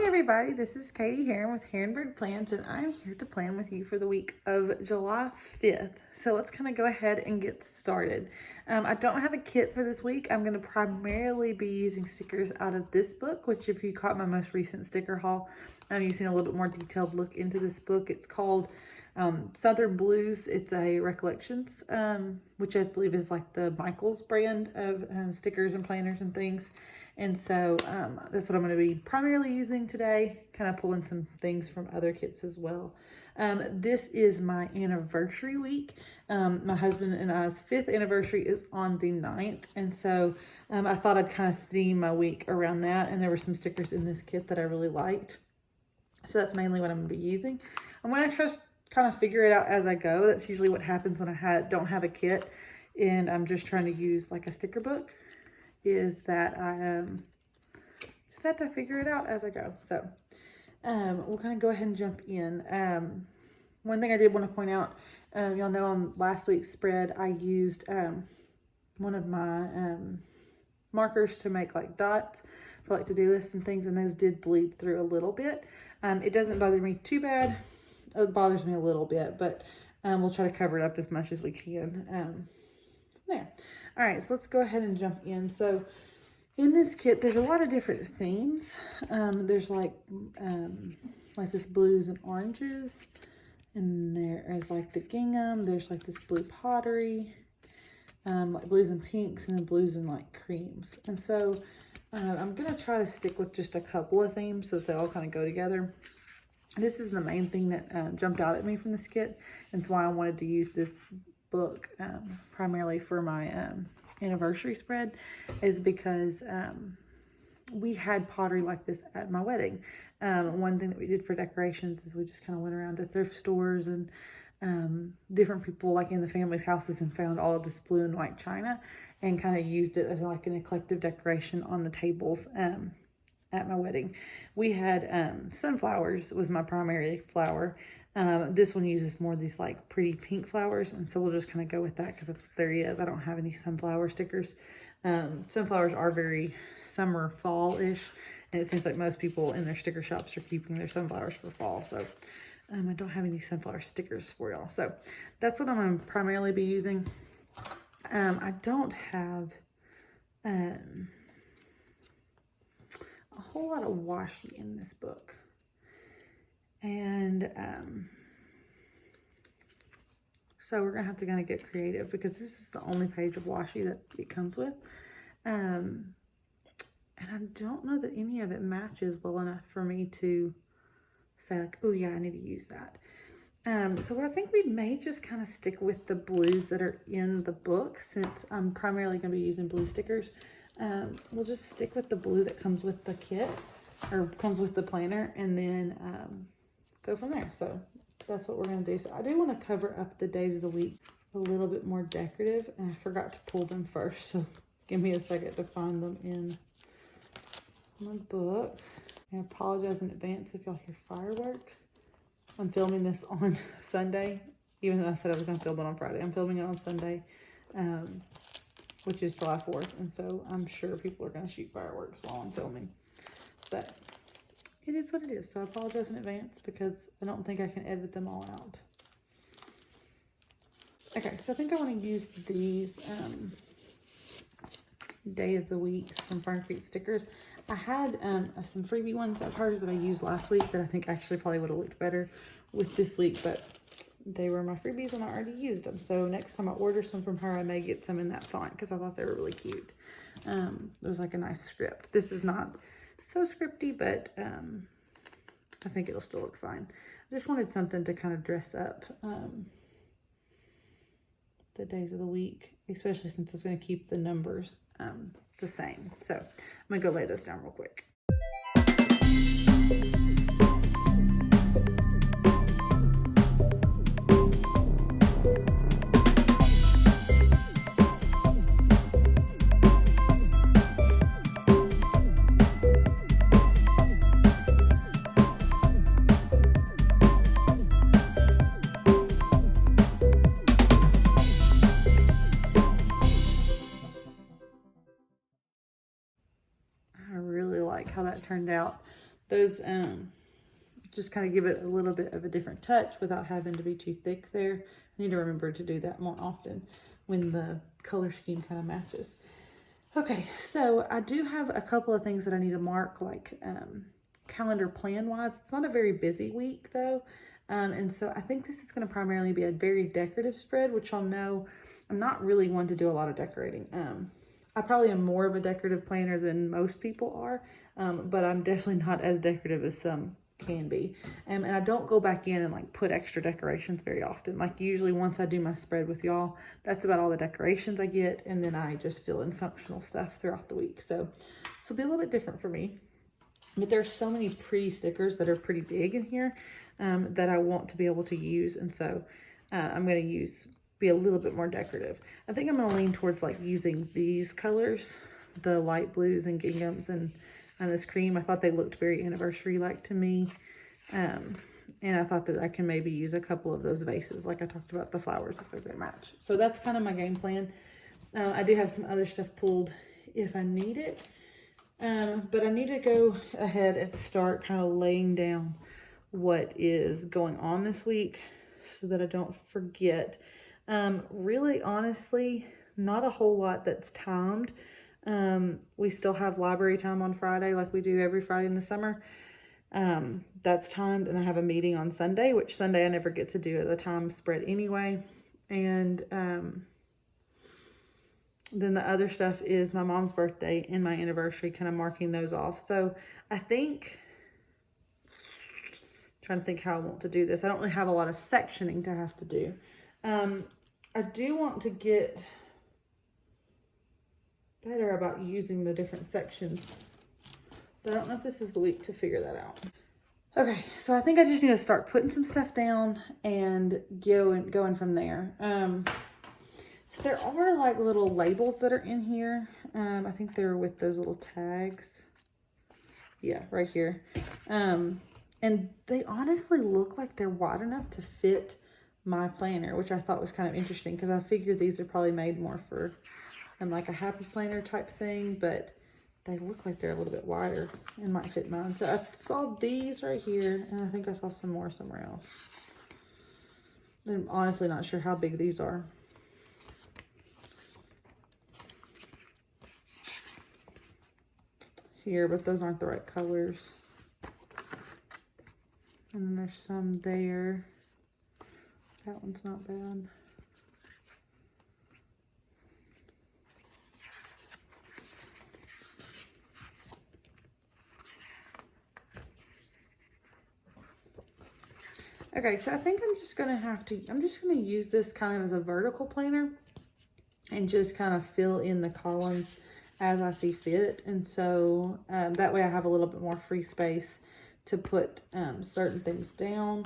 Everybody, this is Katie Heron with Heronbird Plans, and I'm here to plan with you for the week of July 5th. So let's kind of go ahead and get started. I don't have a kit for this week. I'm going to primarily be using stickers out of this book, which if you caught my most recent sticker haul, I'm using a little bit more detailed look into this book. It's called Southern Blues. It's a Recollections, which I believe is like the Michaels brand of stickers and planners and things. And so that's what I'm going to be primarily using today, kind of pulling some things from other kits as well. This is my anniversary week. My husband and I's 5th anniversary is on the 9th. And so I thought I'd kind of theme my week around that. And there were some stickers in this kit that I really liked. So that's mainly what I'm going to be using. I'm going to just kind of figure it out as I go. That's usually what happens when I don't have a kit and I'm just trying to use like a sticker book, is that I just have to figure it out as I go. So we'll kind of go ahead and jump in. One thing I did want to point out, y'all know on last week's spread, I used one of my markers to make like dots for like to-do lists and things, and those did bleed through a little bit. It doesn't bother me too bad. It bothers me a little bit, but we'll try to cover it up as much as we can. There. All right, so let's go ahead and jump in. So in this kit, there's a lot of different themes. There's like this blues and oranges, and there is like the gingham. There's like this blue pottery, like blues and pinks, and then blues and like creams. And so I'm gonna try to stick with just a couple of themes so that they all kind of go together. This is the main thing that jumped out at me from this kit. That's why I wanted to use this book primarily for my anniversary spread, is because we had pottery like this at my wedding. One thing that we did for decorations is we just kind of went around to thrift stores and different people like in the family's houses and found all of this blue and white china and kind of used it as like an eclectic decoration on the tables at my wedding. We had sunflowers was my primary flower. This one uses more of these like pretty pink flowers, and so we'll just kind of go with that because that's what there is. I don't have any sunflower stickers. Sunflowers are very summer fall-ish, and it seems like most people in their sticker shops are keeping their sunflowers for fall. So I don't have any sunflower stickers for y'all. So that's what I'm going to primarily be using. I don't have a whole lot of washi in this book. And so we're gonna have to kind of get creative because this is the only page of washi that it comes with. And I don't know that any of it matches well enough for me to say like, oh yeah, I need to use that. So I think we may just kind of stick with the blues that are in the book, since I'm primarily gonna be using blue stickers. We'll just stick with the blue that comes with the kit, or comes with the planner, and then go from there. So that's what we're going to do. So I do want to cover up the days of the week a little bit more decorative, and I forgot to pull them first. So give me a second to find them in my book. I apologize in advance if y'all hear fireworks. I'm filming this on Sunday, even though I said I was going to film it on Friday. I'm filming it on Sunday, which is July 4th. And so I'm sure people are going to shoot fireworks while I'm filming. But it is what it is. So I apologize in advance because I don't think I can edit them all out. Okay, so I think I want to use these day of the weeks from Fern Creek stickers. I had some freebie ones of hers that I used last week that I think actually probably would have looked better with this week, but they were my freebies and I already used them. So next time I order some from her, I may get some in that font because I thought they were really cute. It was like a nice script. This is not so scripty, but I think it'll still look fine. I just wanted something to kind of dress up the days of the week, especially since it's going to keep the numbers the same. So I'm going to go lay those down real quick. how that turned out. Those just kind of give it a little bit of a different touch without having to be too thick there. I need to remember to do that more often when the color scheme kind of matches. Okay, so I do have a couple of things that I need to mark, like calendar plan wise. It's not a very busy week though. And so I think this is going to primarily be a very decorative spread, which y'all know I'm not really one to do a lot of decorating. I probably am more of a decorative planner than most people are, but I'm definitely not as decorative as some can be. And I don't go back in and like put extra decorations very often. Like usually once I do my spread with y'all, that's about all the decorations I get, and then I just fill in functional stuff throughout the week. So this will be a little bit different for me. But there's so many pretty stickers that are pretty big in here that I want to be able to use, and so I'm going to be a little bit more decorative. I think I'm going to lean towards like using these colors, the light blues and ginghams and this cream. I thought they looked very anniversary-like to me. And I thought that I can maybe use a couple of those vases, like I talked about the flowers, if they're going to match. So that's kind of my game plan. I do have some other stuff pulled if I need it. But I need to go ahead and start kind of laying down what is going on this week so that I don't forget. Really, honestly, not a whole lot that's timed. We still have library time on Friday like we do every Friday in the summer. That's timed, and I have a meeting on Sunday, which Sunday I never get to do at the time spread anyway. And then the other stuff is my mom's birthday and my anniversary, kind of marking those off. So I think, trying to think how I want to do this. I don't really have a lot of sectioning to have to do. I do want to get better about using the different sections, but I don't know if this is the week to figure that out. Okay, so I think I just need to start putting some stuff down and going from there. So there are like little labels that are in here. I think they're with those little tags. Yeah, right here. And they honestly look like they're wide enough to fit my planner, which I thought was kind of interesting because I figured these are probably made more for like a happy planner type thing, but they look like they're a little bit wider and might fit mine. So I saw these right here, and I think I saw some more somewhere else. I'm honestly not sure how big these are. Here, but those aren't the right colors. And then there's some there. That one's not bad. Okay, so I think I'm just gonna use this kind of as a vertical planner and just kind of fill in the columns as I see fit. And so that way I have a little bit more free space to put certain things down.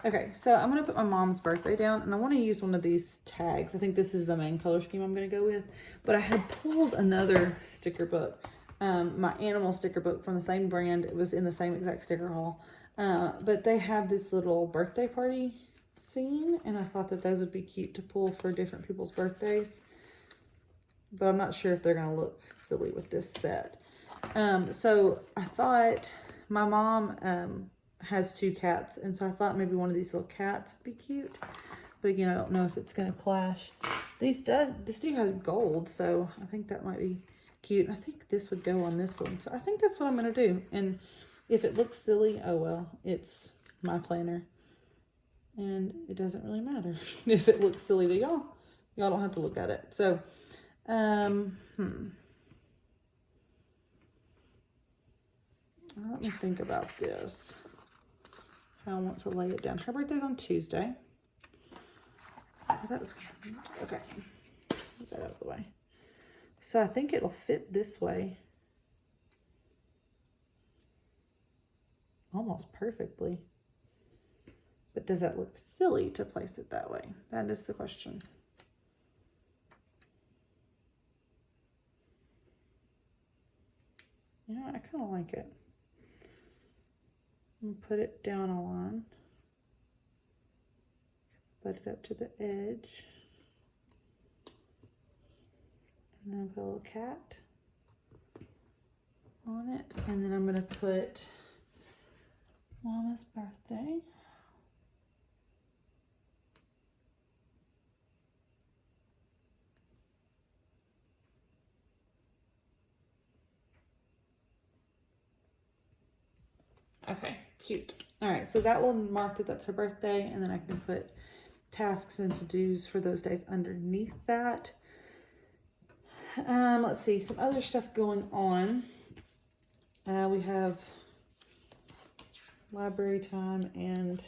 Okay, so I'm gonna put my mom's birthday down, and I want to use one of these tags. I think this is the main color scheme I'm gonna go with, but I had pulled another sticker book. My animal sticker book from the same brand. It was in the same exact sticker haul. But they have this little birthday party scene, and I thought that those would be cute to pull for different people's birthdays. But I'm not sure if they're going to look silly with this set. So I thought my mom has 2 cats, and so I thought maybe one of these little cats would be cute. But again, I don't know if it's going to clash. This do have gold, so I think that might be cute. I think this would go on this one, so I think that's what I'm gonna do. And if it looks silly, oh well, it's my planner, and it doesn't really matter if it looks silly to y'all. Y'all don't have to look at it. So let me think about this, how I want to lay it down. Her birthday's on Tuesday. That was okay. Get that out of the way. So I think it'll fit this way almost perfectly. But does that look silly to place it that way? That is the question. Yeah, I kind of like it. I'm gonna put it down a line. Put it up to the edge. And then put a little cat. on it. And then I'm going to put Mama's birthday. Okay, cute. All right, so that will mark that that's her birthday, and then I can put tasks and to-dos for those days underneath that. Let's see, some other stuff going on. We have library time and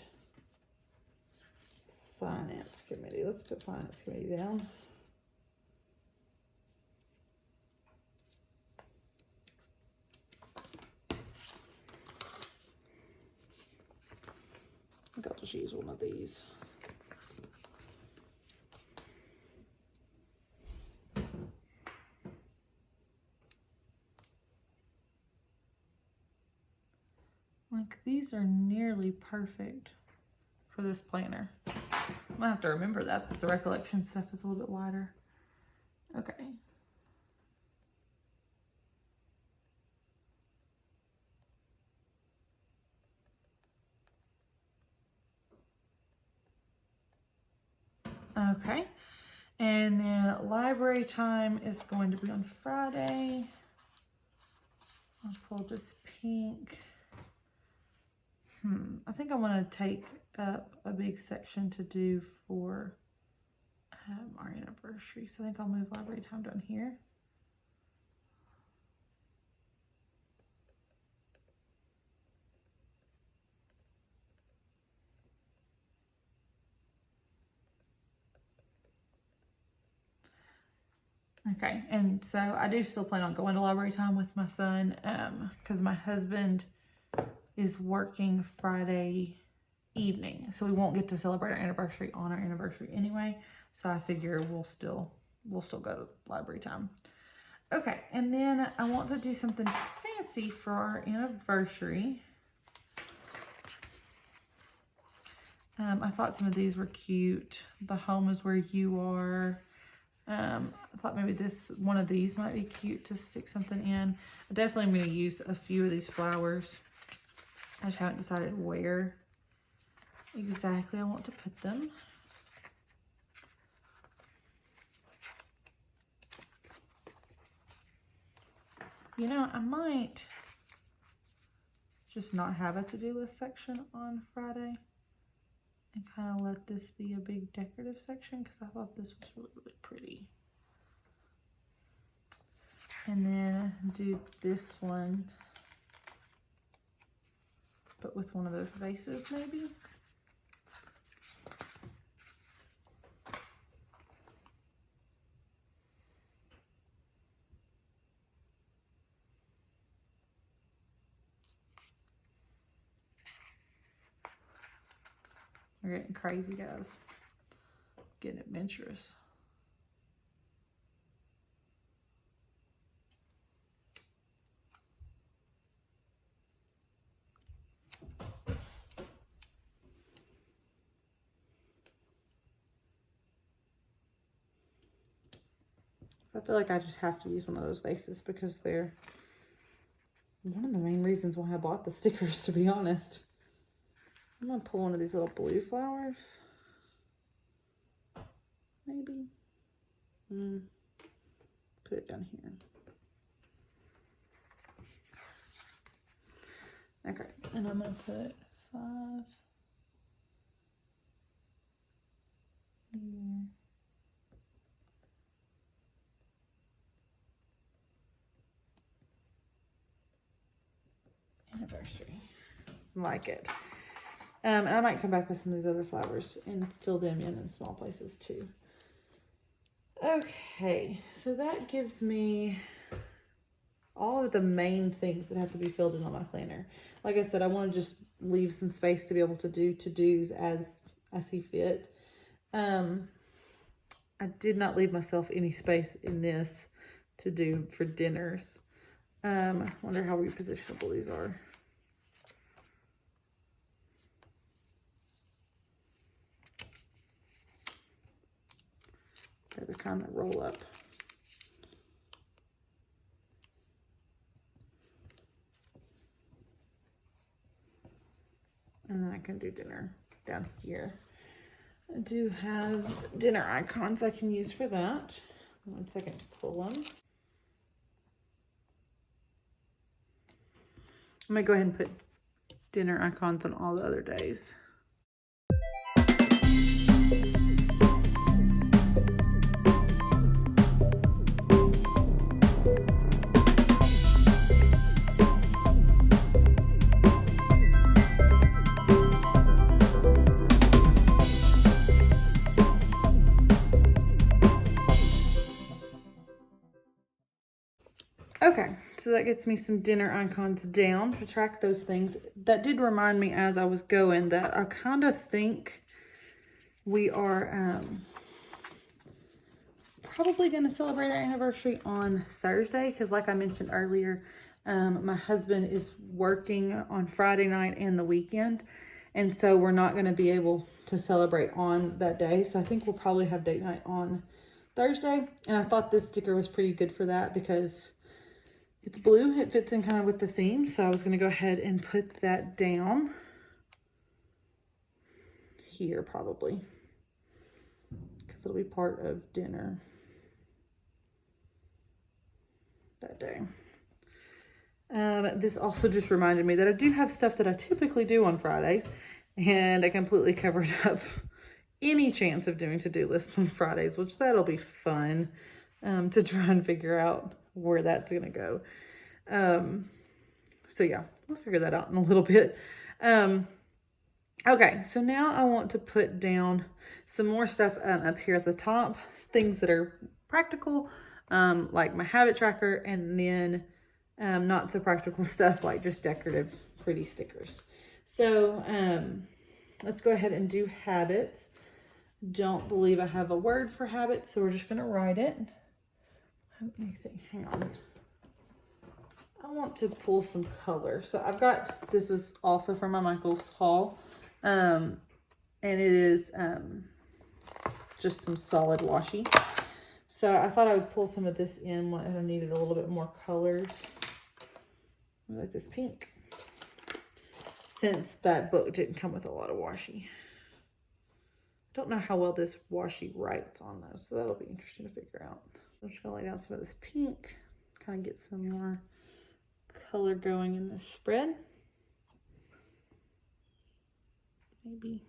finance committee. Let's put finance committee down. I think I'll just use one of these. Like, these are nearly perfect for this planner. I'm gonna have to remember that the recollection stuff is a little bit wider. Okay. Okay, and then library time is going to be on Friday. I'll pull just pink. I think I want to take up a big section to do for our anniversary. So I think I'll move library time down here. Okay, and so I do still plan on going to library time with my son because my husband is working Friday evening, so we won't get to celebrate our anniversary on our anniversary anyway. So I figure we'll still go to library time. Okay, and then I want to do something fancy for our anniversary. I thought some of these were cute. The home is where you are. I thought maybe one of these might be cute to stick something in. I definitely am going to use a few of these flowers. I just haven't decided where exactly I want to put them. You know, I might just not have a to-do list section on Friday and kind of let this be a big decorative section because I thought this was really, really pretty. And then do this one, but with one of those vases maybe. We're getting crazy, guys. Getting adventurous. I feel like I just have to use one of those vases because they're one of the main reasons why I bought the stickers, to be honest. I'm gonna pull one of these little blue flowers. Maybe. Put it down here. Okay, and I'm gonna put 5 here. Anniversary. Like it. And I might come back with some of these other flowers and fill them in small places too. Okay, so that gives me all of the main things that have to be filled in on my planner. Like I said, I want to just leave some space to be able to do to-dos as I see fit. I did not leave myself any space in this to do for dinners. Wonder how repositionable these are. They're the kind that roll up. I can do dinner down here. I do have dinner icons I can use for that. 1 second to pull them. I'm gonna go ahead and put dinner icons on all the other days. Okay, so that gets me some dinner icons down to track those things. That did remind me as I was going that I kind of think we are probably going to celebrate our anniversary on Thursday, because like I mentioned earlier, my husband is working on Friday night and the weekend, and so we're not going to be able to celebrate on that day. So I think we'll probably have date night on Thursday, and I thought this sticker was pretty good for that because it's blue. It fits in kind of with the theme. So I was going to go ahead and put that down here probably, because it'll be part of dinner that day. This also just reminded me that I do have stuff that I typically do on Fridays, and I completely covered up any chance of doing to-do lists on Fridays, which that'll be fun to try and figure out where that's gonna go. So yeah, we'll figure that out in a little bit. Okay, so now I want to put down some more stuff up here at the top, things that are practical, like my habit tracker, and then not so practical stuff like just decorative pretty stickers. So let's go ahead and do habits. Don't believe I have a word for habits, so we're just gonna write it. Hang on. I want to pull some color. So I've got, this is also from my Michael's haul. And it is just some solid washi. So I thought I would pull some of this in when I needed a little bit more colors. I like this pink, since that book didn't come with a lot of washi. Don't know how well this washi writes on those, so that'll be interesting to figure out. I'm just gonna lay down some of this pink, kind of get some more color going in this spread. Maybe.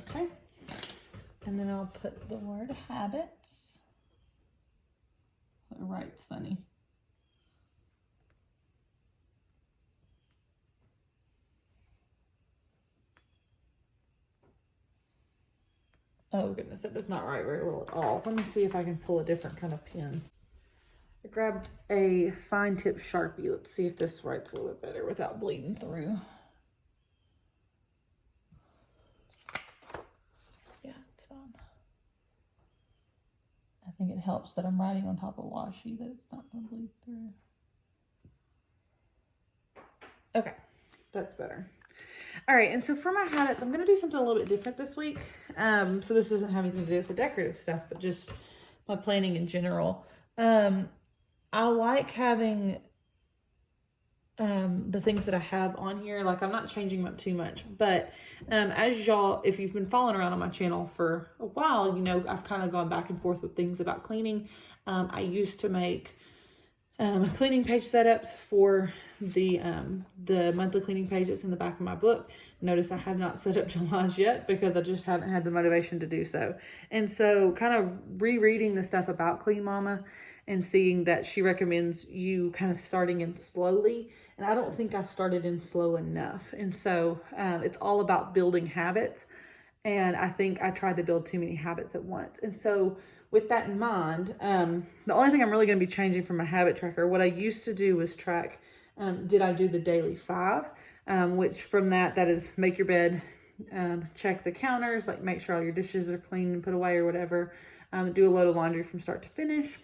Okay. And then I'll put the word habits. It writes funny. Oh goodness, it does not write very well at all. Let me see if I can pull a different kind of pen. I grabbed a fine tip Sharpie. Let's see if this writes a little bit better without bleeding through. Yeah, it's fine. I think it helps that I'm writing on top of washi, that it's not going to bleed through. Okay, that's better. All right, and so for my habits, I'm going to do something a little bit different this week. So this doesn't have anything to do with the decorative stuff, but just my planning in general. I like having the things that I have on here. Like, I'm not changing them up too much, but as y'all, if you've been following around on my channel for a while, you know, I've kind of gone back and forth with things about cleaning. I used to make cleaning page setups for the monthly cleaning page that's in the back of my book. Notice I have not set up July's yet because I just haven't had the motivation to do so. And so kind of rereading the stuff about Clean Mama and seeing that she recommends you kind of starting in slowly. And I don't think I started in slow enough. And so it's all about building habits. And I think I tried to build too many habits at once. And so with that in mind, the only thing I'm really going to be changing from my habit tracker, what I used to do was track, did I do the daily 5, which from that is make your bed, check the counters, like make sure all your dishes are clean and put away or whatever, do a load of laundry from start to finish,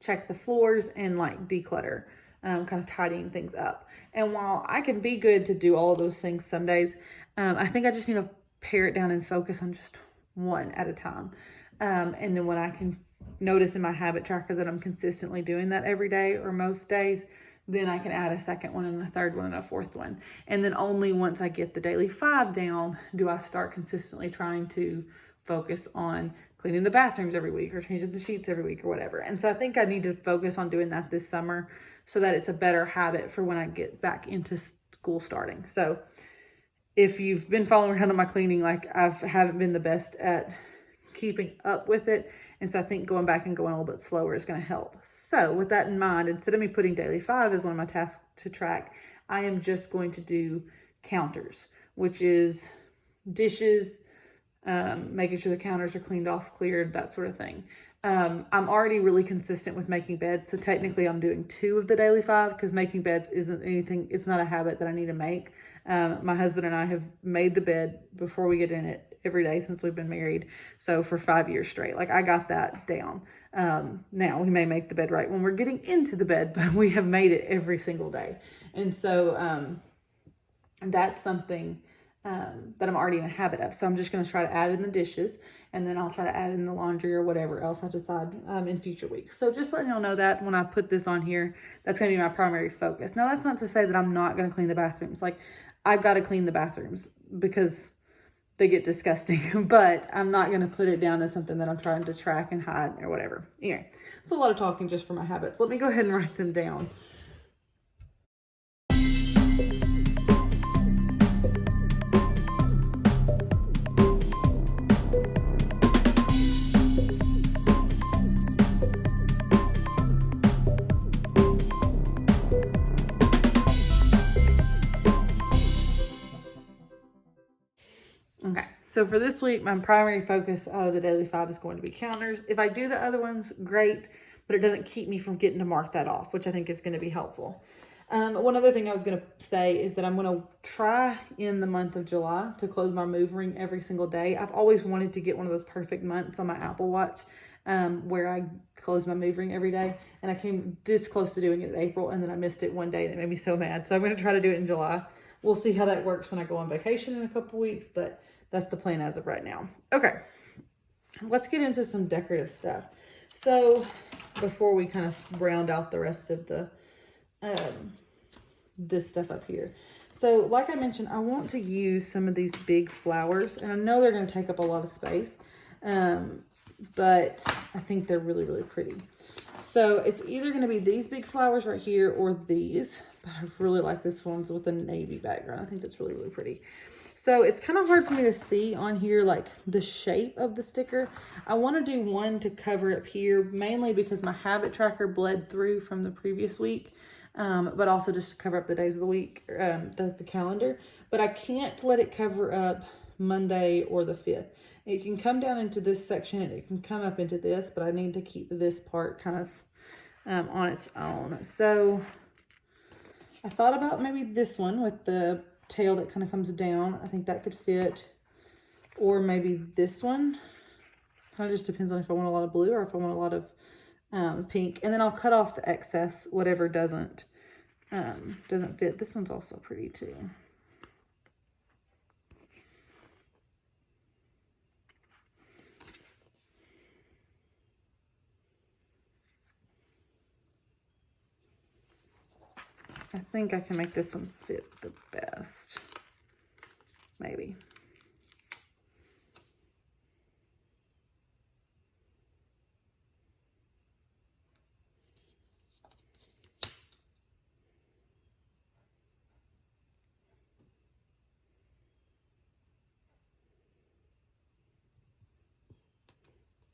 check the floors and like declutter. kind of tidying things up. And while I can be good to do all of those things some days, I think I just need to pare it down and focus on just one at a time. And then when I can notice in my habit tracker that I'm consistently doing that every day or most days, then I can add a second one and a third one and a fourth one. And then only once I get the daily 5 down do I start consistently trying to focus on cleaning the bathrooms every week or changing the sheets every week or whatever. And so I think I need to focus on doing that this summer so that it's a better habit for when I get back into school starting. So if you've been following around on my cleaning, like I haven't been the best at keeping up with it. And so I think going back and going a little bit slower is going to help. So with that in mind, instead of me putting daily 5 as one of my tasks to track, I am just going to do counters, which is dishes, making sure the counters are cleaned off, cleared, that sort of thing. I'm already really consistent with making beds. So technically I'm doing 2 of the daily 5 because making beds isn't anything. It's not a habit that I need to make. My husband and I have made the bed before we get in it every day since we've been married. So for 5 years straight, like I got that down. Now we may make the bed right when we're getting into the bed, but we have made it every single day. And so, that's something, that I'm already in a habit of. So I'm just going to try to add in the dishes, and then I'll try to add in the laundry or whatever else I decide, in future weeks. So just letting y'all know that when I put this on here, that's going to be my primary focus. Now that's not to say that I'm not going to clean the bathrooms. Like I've got to clean the bathrooms because they get disgusting, but I'm not going to put it down as something that I'm trying to track and hide or whatever. Anyway, it's a lot of talking just for my habits. Let me go ahead and write them down. Okay, so for this week, my primary focus out of the daily 5 is going to be counters. If I do the other ones, great, but it doesn't keep me from getting to mark that off, which I think is going to be helpful. One other thing I was going to say is that I'm going to try in the month of July to close my move ring every single day. I've always wanted to get one of those perfect months on my Apple Watch where I close my move ring every day. And I came this close to doing it in April, and then I missed it one day, and it made me so mad. So I'm going to try to do it in July. We'll see how that works when I go on vacation in a couple weeks, but that's the plan as of right now. Okay, let's get into some decorative stuff. So before we kind of round out the rest of the this stuff up here. So like I mentioned, I want to use some of these big flowers, and I know they're going to take up a lot of space, but I think they're really, really pretty. So it's either going to be these big flowers right here or these, but I really like this one's with a navy background. I think that's really, really pretty. So it's kind of hard for me to see on here, like the shape of the sticker. I want to do one to cover up here, mainly because my habit tracker bled through from the previous week, but also just to cover up the days of the week, the calendar. But I can't let it cover up Monday or the 5th. It can come down into this section, and it can come up into this, but I need to keep this part kind of on its own. So I thought about maybe this one with the tail that kind of comes down. I think that could fit. Or maybe this one. Kind of just depends on if I want a lot of blue or if I want a lot of pink. And then I'll cut off the excess, whatever doesn't fit. This one's also pretty too. I think I can make this one fit the best. Maybe.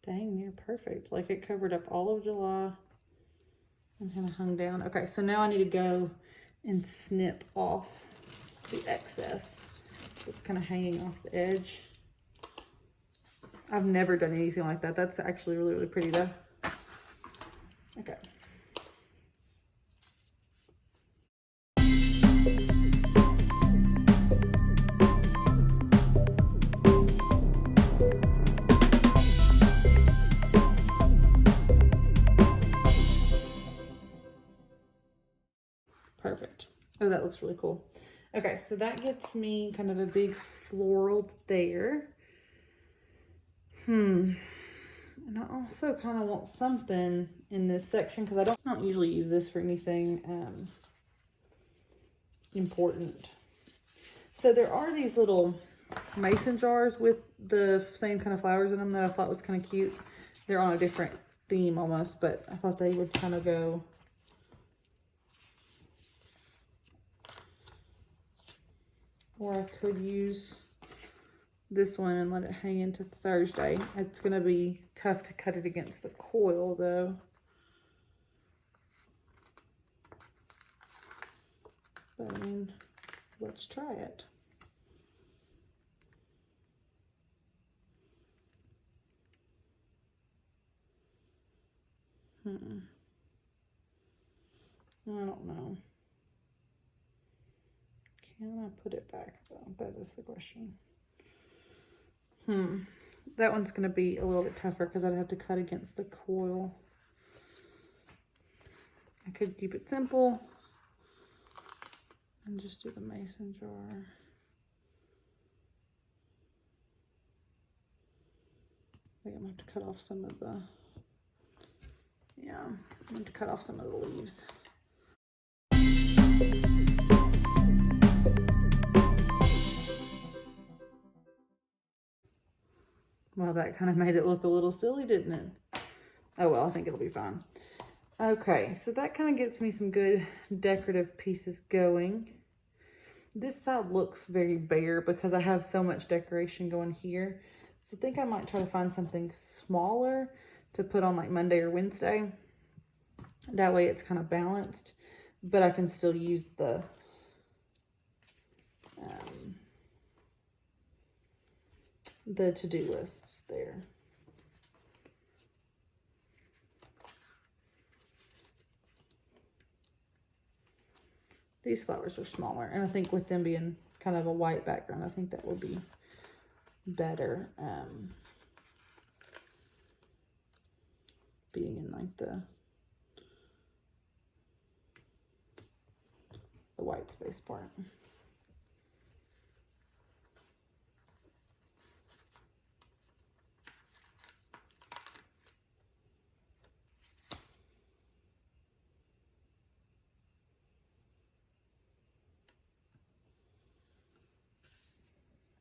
Dang, you're perfect. Like it covered up all of July and kind of hung down. Okay, so now I need to go and snip off the excess. It's kind of hanging off the edge. I've never done anything like that. That's actually really, really pretty though. Okay. Oh, that looks really cool. Okay, so that gets me kind of a big floral there. And I also kind of want something in this section because I don't usually use this for anything important. So there are these little mason jars with the same kind of flowers in them that I thought was kind of cute. They're on a different theme almost, but I thought they would kind of go. Or I could use this one and let it hang into Thursday. It's going to be tough to cut it against the coil though. But I mean, let's try it. I don't know. Can I put it back though? That is the question. That one's going to be a little bit tougher because I'd have to cut against the coil. I could keep it simple and just do the mason jar. I think I'm going to have to cut off some of the, yeah, I'm going to cut off some of the leaves. Well, that kind of made it look a little silly, didn't it? Oh, well, I think it'll be fine. Okay, so that kind of gets me some good decorative pieces going. This side looks very bare because I have so much decoration going here. So I think I might try to find something smaller to put on like Monday or Wednesday. That way it's kind of balanced, but I can still use the to-do lists there. These flowers are smaller, and I think with them being kind of a white background, I think that would be better being in like the white space part.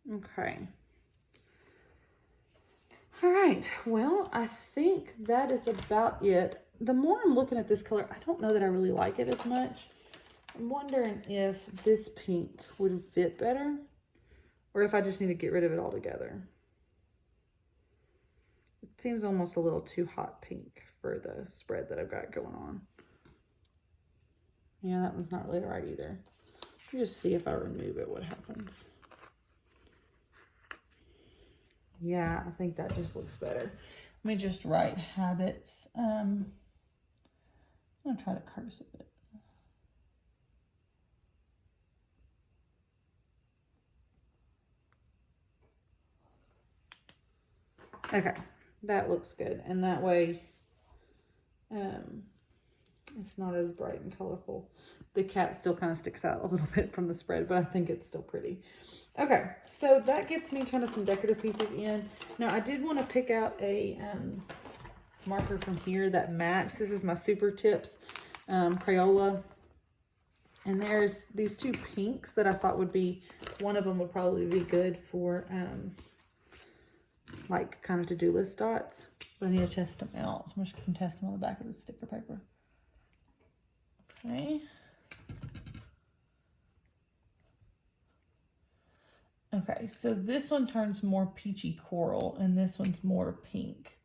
Okay. All right. Well, I think that is about it. The more I'm looking at this color, I don't know that I really like it as much. I'm wondering if this pink would fit better or if I just need to get rid of it altogether. It seems almost a little too hot pink for the spread that I've got going on. Yeah, that one's not really right either. Let me just see if I remove it, what happens. Yeah, I think that just looks better. Let me just write habits. I'm gonna try to curse a bit. Okay, that looks good. And that way, it's not as bright and colorful. The cat still kind of sticks out a little bit from the spread, but I think it's still pretty. Okay, so that gets me kind of some decorative pieces in. Now, I did want to pick out a marker from here that match. This is my Super Tips Crayola. And there's these two pinks that I thought would be, one of them would probably be good for like kind of to-do list dots. But I need to test them out. So I'm just going to test them on the back of the sticker paper. Okay. Okay, so this one turns more peachy coral and this one's more pink,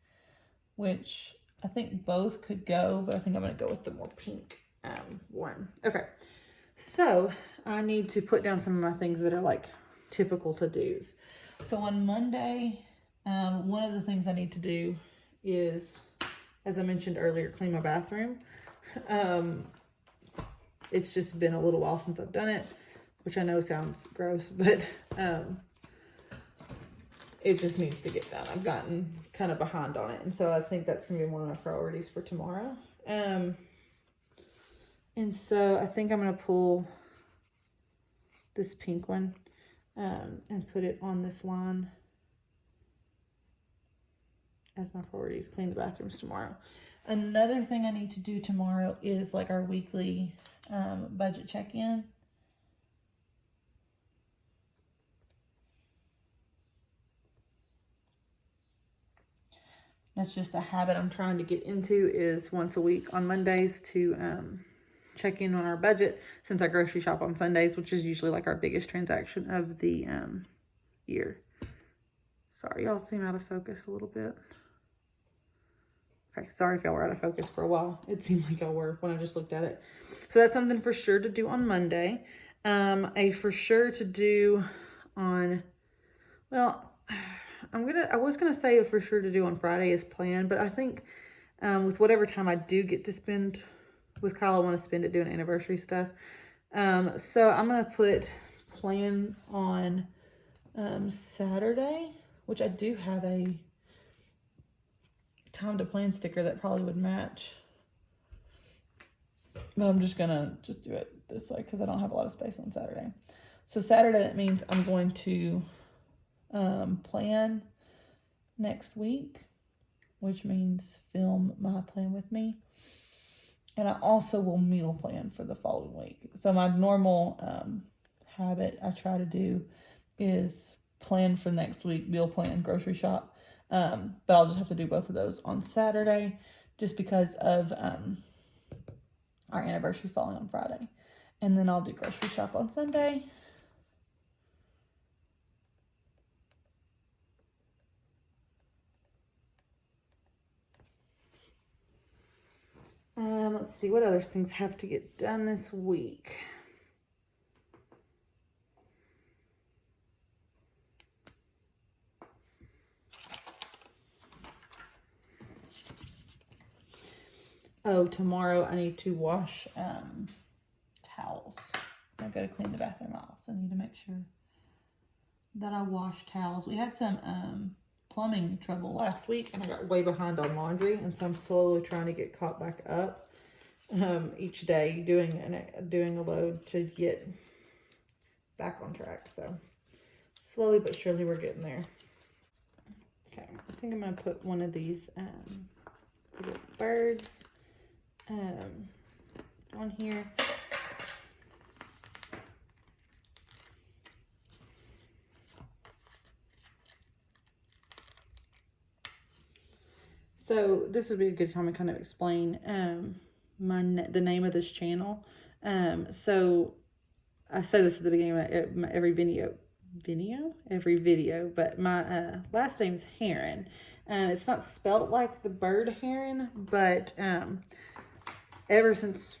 which I think both could go, but I think I'm going to go with the more pink one. Okay, so I need to put down some of my things that are like typical to-dos. So on Monday, one of the things I need to do is, as I mentioned earlier, clean my bathroom. It's just been a little while since I've done it, which I know sounds gross, but it just needs to get done. I've gotten kind of behind on it, and so I think that's going to be one of my priorities for tomorrow. And so I think I'm going to pull this pink one, and put it on this line as my priority to clean the bathrooms tomorrow. Another thing I need to do tomorrow is like our weekly budget check-in. That's just a habit I'm trying to get into, is once a week on Mondays to check in on our budget, since I grocery shop on Sundays, which is usually like our biggest transaction of the year. Sorry, y'all seem out of focus a little bit. Okay, sorry if y'all were out of focus for a while. It seemed like y'all were when I just looked at it. So that's something for sure to do on Monday. A for sure to do on, well, I was gonna say a for sure to do on Friday is plan, but I think with whatever time I do get to spend with Kyle, I want to spend it doing anniversary stuff. So I'm gonna put plan on Saturday, which I do have a time to plan sticker that probably would match, but I'm just gonna do it this way because I don't have a lot of space on Saturday. So Saturday, that means I'm going to plan next week, which means film my plan with me, and I also will meal plan for the following week. So my normal habit I try to do is plan for next week, meal plan, grocery shop, but I'll just have to do both of those on Saturday just because of our anniversary falling on Friday. And then I'll do grocery shop on Sunday. Let's see, what other things have to get done this week? Oh, tomorrow I need to wash towels. I gotta clean the bathroom out, so I need to make sure that I wash towels. We had some plumbing trouble last week, and I got way behind on laundry, and so I'm slowly trying to get caught back up each day, doing a load to get back on track. So slowly but surely we're getting there. Okay, I think I'm gonna put one of these little birds on here. So this would be a good time to kind of explain the name of this channel. So I say this at the beginning of every video, but my last name's Heron. It's not spelt like the bird heron, but ever since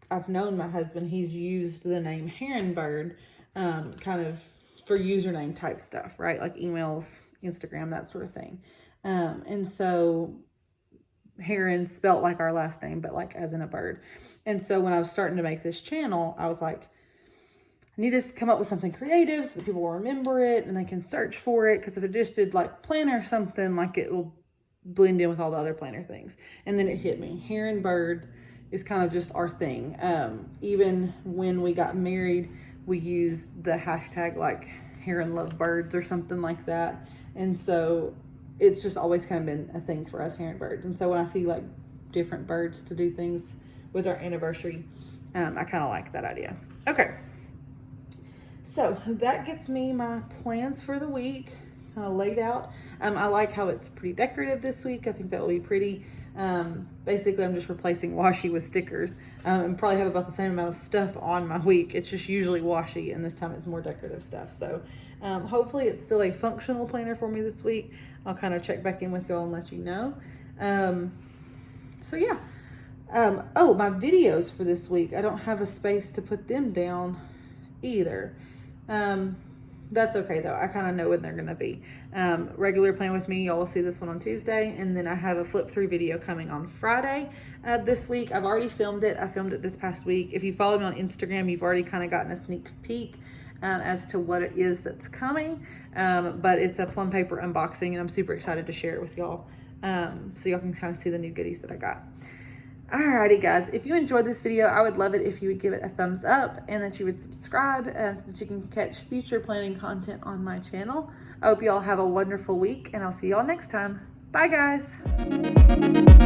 I've known my husband, he's used the name Heron Bird kind of for username type stuff, right? Like emails, Instagram, that sort of thing. And so Heron spelt like our last name, but like as in a bird. And so when I was starting to make this channel, I was like, I need to come up with something creative so that people will remember it and they can search for it. Because if it just did like planner or something, like it will blend in with all the other planner things. And then it hit me. Heron Bird is kind of just our thing. Even when we got married, we used the hashtag like Heron Love Birds or something like that. And so it's just always kind of been a thing for us, Heron Birds. And so when I see like different birds to do things with our anniversary, I kind of like that idea. Okay. So that gets me my plans for the week kind of laid out. I like how it's pretty decorative this week. I think that will be pretty. Basically, I'm just replacing washi with stickers, and probably have about the same amount of stuff on my week. It's just usually washi, and this time it's more decorative stuff. So hopefully it's still a functional planner for me this week. I'll kind of check back in with y'all and let you know. So yeah. Oh, my videos for this week. I don't have a space to put them down either. That's okay though. I kind of know when they're going to be. Regular plan with me, y'all will see this one on Tuesday, and then I have a flip through video coming on Friday this week. I've already filmed it. I filmed it this past week. If you follow me on Instagram, you've already kind of gotten a sneak peek as to what it is that's coming. But it's a plum paper unboxing, and I'm super excited to share it with y'all. So y'all can kind of see the new goodies that I got. Alrighty guys, if you enjoyed this video, I would love it if you would give it a thumbs up and that you would subscribe so that you can catch future planning content on my channel. I hope you all have a wonderful week and I'll see y'all next time. Bye guys.